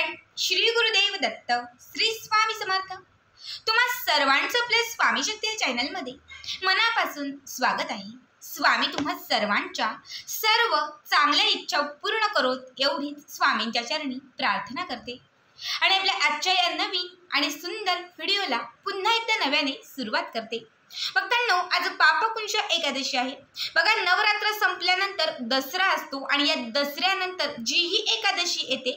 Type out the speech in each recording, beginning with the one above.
Friend, Shri Gurudev Datta, Shri Swami Samarth. तुम्हा सर्वांचं आपल्या स्वामी शक्ती या चॅनलमध्ये मनापासून स्वागत आहे. स्वामी तुम्हा सर्वांच्या सर्व चांगल्या इच्छा पूर्ण करोत एवढीच स्वामींच्या चरणी प्रार्थना करते आणि आपल्या आजच्या या नवीन आणि सुंदर व्हिडिओला पुन्हा एकदा नव्याने सुरुवात करते. भक्तांनो, आज पापकुंश एकादशी आहे. बघा, नवरात्र संपल्यानंतर दसरा असतो आणि या दसऱ्यानंतर जी ही एकादशी येते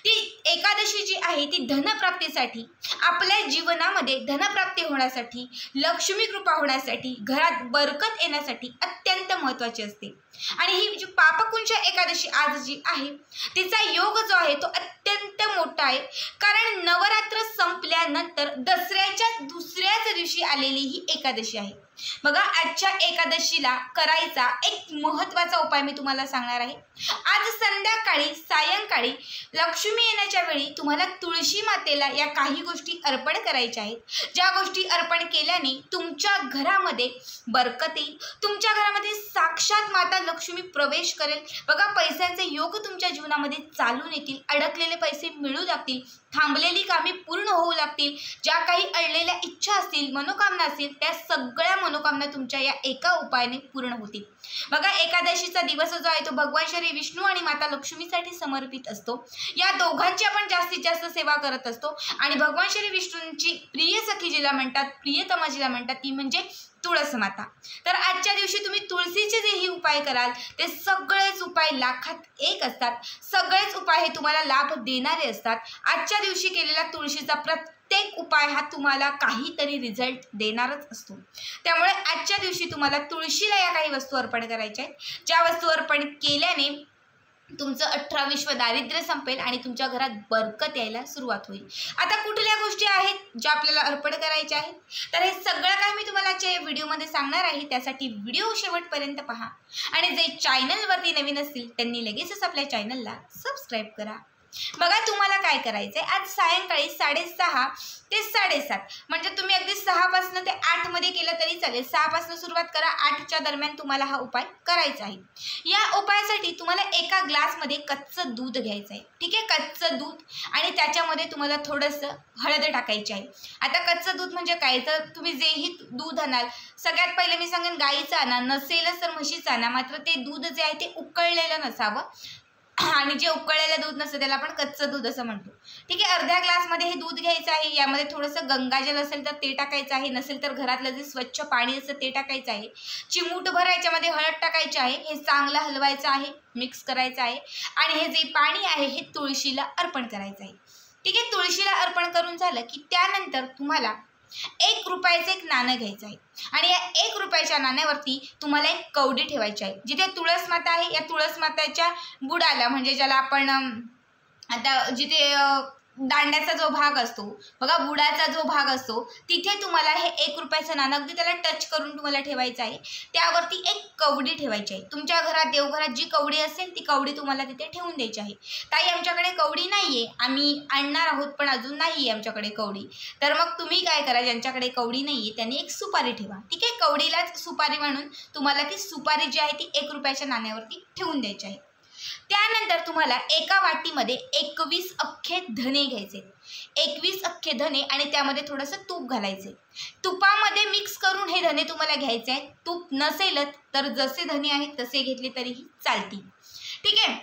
ती एकादशी जी आहे ती धनप्राप्तीसाठी, आपल्या जीवनामध्ये धनप्राप्ती होण्यासाठी, लक्ष्मी कृपा होण्यासाठी, घरात बरकत येण्यासाठी अत्यंत महत्त्वाची असते. आणि ही जी पापकुंश एकादशी आज जी आहे तिचा योग जो आहे तो अत्यंत मोठा आहे. कारण नवरात्र संपल्यानंतर दसऱ्याच्या दुसऱ्याच दिवशी आलेली ही एकादशी आहे. बघा, आजच्या एकादशीला करायचा एक महत्त्वाचा उपाय मी तुम्हाला सांगणार आहे. आज संध्याकाळी सायंकाळी लक्ष्मी येण्याच्या वेळी तुम्हाला तुळशी मातेला या काही गोष्टी अर्पण करायच्या आहेत. ज्या गोष्टी अर्पण केल्याने तुमच्या घरामध्ये बरकत येईल, तुमच्या घरामध्ये साक्षात माता लक्ष्मी प्रवेश करेल. बघा, पैशांचे योग तुमच्या जीवनामध्ये चालून येतील, अडकलेले पैसे मिळू लागतील, थांबलेली कामे पूर्ण होऊ लागतील, ज्या काही अडलेल्या इच्छा असतील, मनोकामना असतील, त्या सगळ्या मनोकामना तुमच्या या एका उपायाने पूर्ण होतील. बघा, एकादशीचा दिवस जो आहे तो भगवान श्री विष्णू आणि माता लक्ष्मीसाठी समर्पित असतो. या दोघांची आपण जास्तीत जास्त सेवा करत असतो आणि भगवान श्री विष्णूंची प्रिय सखी जिला म्हणतात, प्रियतमा जिला म्हणतात, ती म्हणजे तुळस माता. तर आजच्या दिवशी तुम्ही तुळशीचे जेही उपाय कराल ते सगळेच उपाय लाखात एक असतात. सगळेच उपाय हे तुम्हाला लाभ देणारे असतात. आजच्या दिवशी केलेला तुळशीचा प्रत्येक उपाय हा तुम्हाला काहीतरी रिझल्ट देणारच असतो. त्यामुळे आजच्या दिवशी तुम्हाला तुळशीला या काही वस्तू अर्पण करायच्या आहेत, ज्या वस्तू अर्पण केल्याने तुमचं 18 विश्व दारिद्र्य संपेल आणि तुमच्या घरात बरकत यायला सुरुवात होईल. आता कुठल्या गोष्टी आहेत ज्या आपल्याला अर्पण करायच्या आहेत, तर हे सगळं काही मी तुम्हाला आजच्या व्हिडिओमध्ये सांगणार आहे. त्यासाठी व्हिडिओ शेवटपर्यंत पहा आणि जे चॅनलवरती नवीन असतील त्यांनी लगेचच आपल्या चॅनलला सबस्क्राईब करा. बघा, तुम्हाला काय करायचं आहे, आज सायंकाळी 6:30 ते 7:30 म्हणजे तुम्ही अगदी 6 पासून ते 8 मध्ये केलं तरी चालेल. 6 पासून सुरुवात करा, 8च्या दरम्यान तुम्हाला हा उपाय करायचा आहे. या उपायासाठी तुम्हाला एका ग्लासमध्ये कच्चं दूध घ्यायचं आहे. ठीक आहे, कच्चं दूध आणि त्याच्यामध्ये तुम्हाला थोडंसं हळद टाकायची आहे. आता कच्चं दूध म्हणजे काय, तर तुम्ही जेही दूध आणाल, सगळ्यात पहिले मी सांगेन गाईचं आणा, नसेलच तर म्हशीचं आणा. मात्र ते दूध जे आहे ते उकळलेलं नसावं आणि जे उकळलेलं दूध नसतं त्याला आपण कच्चं दूध असं म्हणतो. ठीक आहे, अर्ध्या ग्लासमध्ये हे दूध घ्यायचं आहे. यामध्ये थोडंसं गंगाजल असेल तर ते टाकायचं आहे, नसेल तर घरातलं जे स्वच्छ पाणी असतं ते टाकायचं आहे. चिमूटभर याच्यामध्ये हळद टाकायची आहे. हे चांगलं हलवायचं आहे, मिक्स करायचं आहे आणि हे जे पाणी आहे हे तुळशीला अर्पण करायचं आहे. ठीक आहे, तुळशीला अर्पण करून झालं की त्यानंतर तुम्हाला 1 रुपयाचं एक नाणं घ्यायचं आहे आणि या 1 रुपयाच्या नाण्यावरती तुम्हाला एक कवडी ठेवायची आहे. जिथे तुळस माता आहे या तुळस माताच्या बुडाला, म्हणजे ज्याला आपण आता जिथे दांड्याचा जो भाग असतो बघा, बुडाचा जो भाग असतो तिथे तुम्हाला हे 1 रुपयाचं नाणं अगदी त्याला टच करून तुम्हाला ठेवायचं आहे. त्यावरती एक कवडी ठेवायची आहे. तुमच्या घरात देवघरात जी कवडी असेल ती कवडी तुम्हाला तिथे ठेवून द्यायची आहे. ताई, आमच्याकडे कवडी नाही आहे, आम्ही आणणार आहोत पण अजून नाही आहे आमच्याकडे कवडी. तर मग तुम्ही काय करा, ज्यांच्याकडे कवडी नाही आहे त्यांनी एक सुपारी ठेवा. ठीक आहे, कवडीलाच सुपारी म्हणून तुम्हाला ती सुपारी जी आहे ती 1 रुपयाच्या नाण्यावरती ठेवून द्यायची आहे. त्यानंतर तुम्हाला एका वाटीमध्ये 21 अख्खे धने घ्यायचे. 21 अख्खे धने आणि त्यामध्ये थोडंसं तूप घालायचे. तुपामध्ये मिक्स करून हे धने तुम्हाला घ्यायचे आहेत. तूप नसेलच तर जसे धने आहेत तसे घेतले तरीही चालतील. ठीक आहे,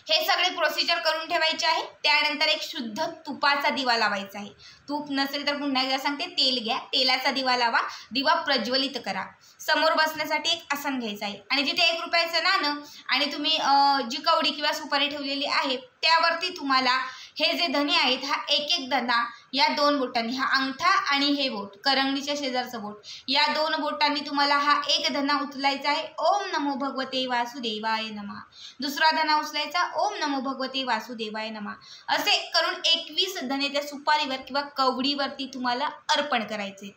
हे सगळे प्रोसिजर करून ठेवायचे आहे. त्यानंतर एक शुद्ध तुपाचा दिवा लावायचा आहे. तूप नसेल तर पुन्हा एकदा सांगते, तेल घ्या, तेलाचा दिवा लावा, दिवा प्रज्वलित करा. समोर बसण्यासाठी एक आसन घ्यायचं आहे आणि जिथे 1 रुपयाचं नाणं आणि तुम्ही जी कवडी किंवा सुपारी ठेवलेली आहे त्यावरती तुम्हाला हे जे धने आहेत हा एक धना या 2 बोटांनी, हा अंगठा आणि हे बोट, करंगणीच्या शेजारचं बोट, या 2 बोटांनी तुम्हाला हा एक धना उचलायचा आहे. ओम नमो भगवते वासुदेवाय नमः. दुसरा धना उचलायचा, ओम नमो भगवते वासुदेवाय नमः. असे करून 21 धने त्या सुपारीवर किंवा कवडीवरती तुम्हाला अर्पण करायचे.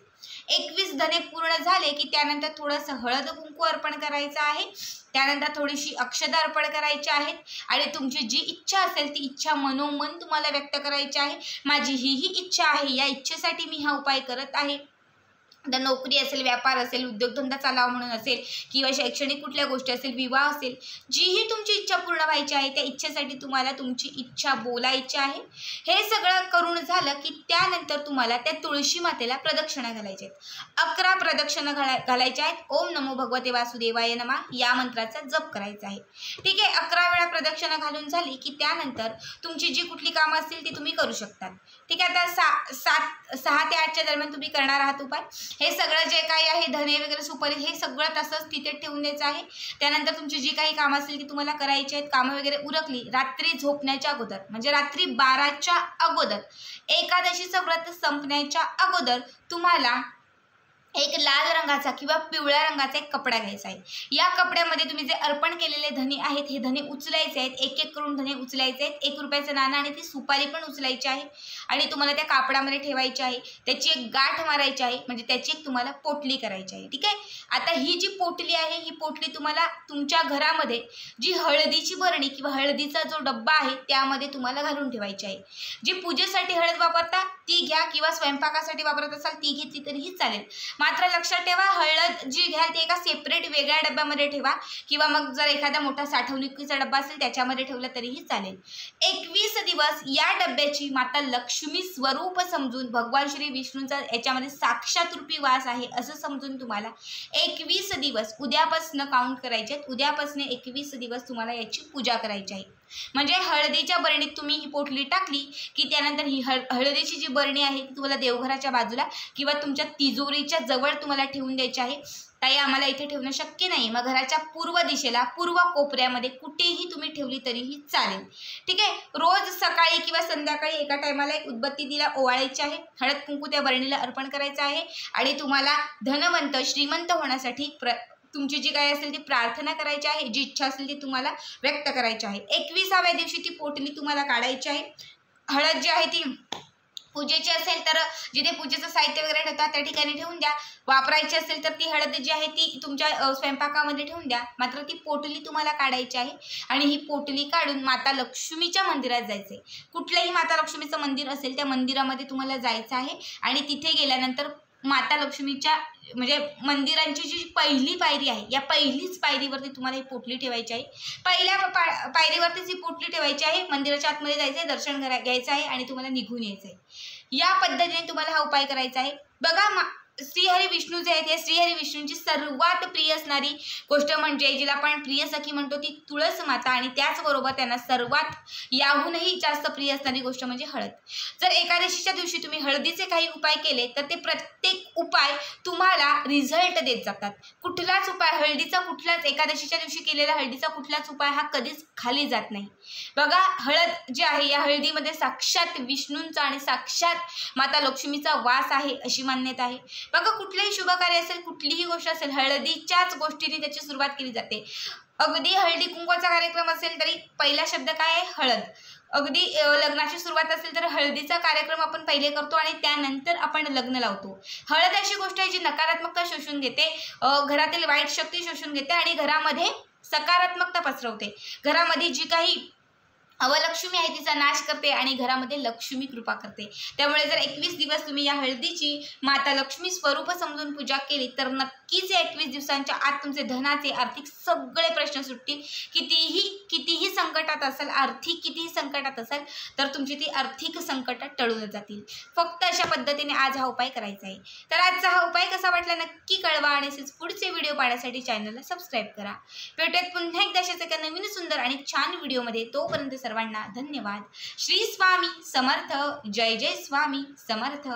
21 धने पूर्ण झाले की त्यानंतर थोडंसं हळद कुंकू अर्पण करायचं आहे. त्यानंतर थोडीशी अक्षता अर्पण करायची आहेत आणि तुमची जी इच्छा असेल ती इच्छा मनोमन तुम्हाला व्यक्त करायची आहे. माझी ही इच्छा आहे, या इच्छेसाठी मी हा उपाय करत आहे. तर नोकरी असेल, व्यापार असेल, उद्योगधंदा चालावा म्हणून असेल किंवा शैक्षणिक कुठल्या गोष्टी असेल, विवाह असेल, जीही तुमची इच्छा पूर्ण व्हायची आहे त्या इच्छेसाठी तुम्हाला तुमची इच्छा बोलायची आहे. हे सगळं करून झालं की त्यानंतर तुम्हाला त्या तुळशी मातेला प्रदक्षिणा घालायच्या आहेत. 11 प्रदक्षिणा घालायच्या आहेत. ओम नमो भगवते वासुदेवाय नमः या मंत्राचा जप करायचा आहे. ठीक आहे. 11 वेळा प्रदक्षिणा घालून झाली की त्यानंतर तुमची जी कुठली कामं असतील ती तुम्ही करू शकता. ठीक आहे. आता 6 ते 8च्या दरम्यान तुम्ही करणार आहात उपाय. हे सगळं जे काही आहे धने वगैरे सुपारी हे सगळं तसंच तिथे ठेवून द्यायचं आहे. त्यानंतर तुमची जी काही कामं असतील ती तुम्हाला करायची आहेत. कामं वगैरे उरकली रात्री झोपण्याच्या अगोदर म्हणजे रात्री 12च्या अगोदर एकादशीचं व्रत संपण्याच्या अगोदर तुम्हाला एक लाल रंगाचा किंवा पिवळ्या रंगाचा एक कपडा घ्यायचा आहे. या कपड्यामध्ये तुम्ही जे अर्पण केलेले धने आहेत हे धने उचलायचे आहेत. एक एक करून धने उचलायचे आहेत. 1 रुपयाचं नाणं आणि ती सुपारी पण उचलायची आहे आणि तुम्हाला त्या कापडामध्ये ठेवायची आहे. त्याची एक गाठ मारायची आहे म्हणजे त्याची एक तुम्हाला पोटली करायची आहे. ठीक आहे. आता ही जी पोटली आहे ही पोटली तुम्हाला तुमच्या घरामध्ये जी हळदीची भरणी किंवा हळदीचा जो डब्बा आहे त्यामध्ये तुम्हाला घालून ठेवायची आहे. जी पूजेसाठी हळद वापरता ती घ्या किंवा स्वयंपाकासाठी वापरत असाल ती घेतली तरीही चालेल. मात्र लक्षात ठेवा हळद जी घ्याल ती एका सेपरेट वेगळ्या डब्यामध्ये ठेवा किंवा मग जर एखादा मोठा साठवणुकीचा डब्बा असेल त्याच्यामध्ये ठेवलं तरीही चालेल. 21 दिवस या डब्याची माता लक्ष्मी स्वरूप समजून भगवान श्री विष्णूंचा याच्यामध्ये साक्षात रूपी वास आहे असं समजून तुम्हाला 21 दिवस उद्यापासून काउंट करायचे आहेत. उद्यापासून 21 दिवस तुम्हाला याची पूजा करायची आहे. म्हणजे हळदीच्या बरणीत तुम्ही ही पोटली टाकली की त्यानंतर ही हळदीची जी बरणी आहे ती तुम्हाला देवघराच्या बाजूला किंवा तुमच्या तिजोरीच्या जवळ तुम्हाला ठेवून द्यायची आहे. ताई आम्हाला इथे ठेवणं शक्य नाही मग घराच्या पूर्व दिशेला पूर्व कोपऱ्यामध्ये कुठेही तुम्ही ठेवली तरीही चालेल. ठीक आहे. रोज सकाळी किंवा संध्याकाळी एका टायमाला एक उदबत्ती तिला ओवाळायची आहे. हळद कुंकू त्या बरणीला अर्पण करायचं आहे आणि तुम्हाला धनवंत श्रीमंत होण्यासाठी तुमची जी काय असेल ती प्रार्थना करायची आहे. जी इच्छा असेल ती तुम्हाला व्यक्त करायची आहे. 21व्या दिवशी ती पोटली तुम्हाला काढायची आहे. हळद जी आहे ती पूजेची असेल तर जिथे पूजेचं साहित्य वगैरे ठेवतात त्या ठिकाणी ठेवून द्या. वापरायची असेल तर ती हळद जी आहे ती तुमच्या स्वयंपाकामध्ये ठेवून द्या. मात्र ती पोटली तुम्हाला काढायची आहे आणि ही पोटली काढून माता लक्ष्मीच्या मंदिरात जायचं आहे. कुठलंही माता लक्ष्मीचं मंदिर असेल त्या मंदिरामध्ये तुम्हाला जायचं आहे आणि तिथे गेल्यानंतर माता लक्ष्मीच्या म्हणजे मंदिरांची जी पहिली पायरी आहे या पहिलीच पायरीवरती तुम्हाला ही पोटली ठेवायची आहे. पहिल्या पायरीवरतीच ही पोटली ठेवायची आहे. मंदिराच्या आतमध्ये जायचं आहे, दर्शन घ्यायचं आहे आणि तुम्हाला निघून यायचं आहे. या पद्धतीने तुम्हाला हा उपाय करायचा आहे. बघा श्रीहरी विष्णू जे आहेत हे श्रीहरी विष्णूंची सर्वात प्रिय असणारी गोष्ट म्हणजे जिला आपण प्रिय सखी म्हणतो ती तुळस माता आणि त्याचबरोबर त्यांना सर्वात याहूनही जास्त प्रिय असणारी गोष्ट म्हणजे हळद. जर एकादशीच्या दिवशी तुम्ही हळदीचे काही उपाय केले तर ते प्रत्येक उपाय तुम्हाला रिझल्ट देत जातात. कुठलाच उपाय हळदीचा कुठलाच एकादशीच्या दिवशी केलेला हळदीचा कुठलाच उपाय हा कधीच खाली जात नाही. बघा हळद जी आहे या हळदीमध्ये साक्षात विष्णूंचा आणि साक्षात माता लक्ष्मीचा वास आहे अशी मान्यता आहे. बघा कुठलंही शुभ कार्य असेल कुठलीही गोष्ट असेल हळदीच्याच गोष्टीने त्याची सुरुवात केली जाते. अगदी हळदी कुंकवाचा कार्यक्रम असेल तरी पहिला शब्द काय आहे हळद. अगदी लग्नाची सुरुवात असेल तर हळदीचा कार्यक्रम आपण पहिले करतो आणि त्यानंतर आपण लग्न लावतो. हळद अशी गोष्ट आहे जी नकारात्मकता शोषून घेते, घरातील वाईट शक्ती शोषून घेते आणि घरामध्ये सकारात्मकता पसरवते. घरामध्ये जी काही अवलक्ष्मी आहे तिचा नाश करते आणि घरामध्ये लक्ष्मी कृपा करते. त्यामुळे जर 21 दिवस तुम्ही या हळदीची माता लक्ष्मी स्वरूप समजून पूजा केली तर नक्कीच या 21 दिवसांच्या आत तुमचे धनाचे आर्थिक सगळे प्रश्न सुटतील. कितीही संकटात असाल आर्थिक कितीही संकटात असाल तर तुमची ती आर्थिक संकटात टळून जातील. फक्त अशा पद्धतीने आज हा उपाय करायचा आहे. तर आजचा हा उपाय कसा वाटला नक्की कळवा आणि पुढचे व्हिडिओ पाहण्यासाठी चॅनलला सबस्क्राईब करा. भेटूयात पुन्हा एकदा अशाच एका नवीन सुंदर आणि छान व्हिडिओमध्ये. तोपर्यंत सर्वांना धन्यवाद. श्री स्वामी समर्थ. जय जय स्वामी समर्थ.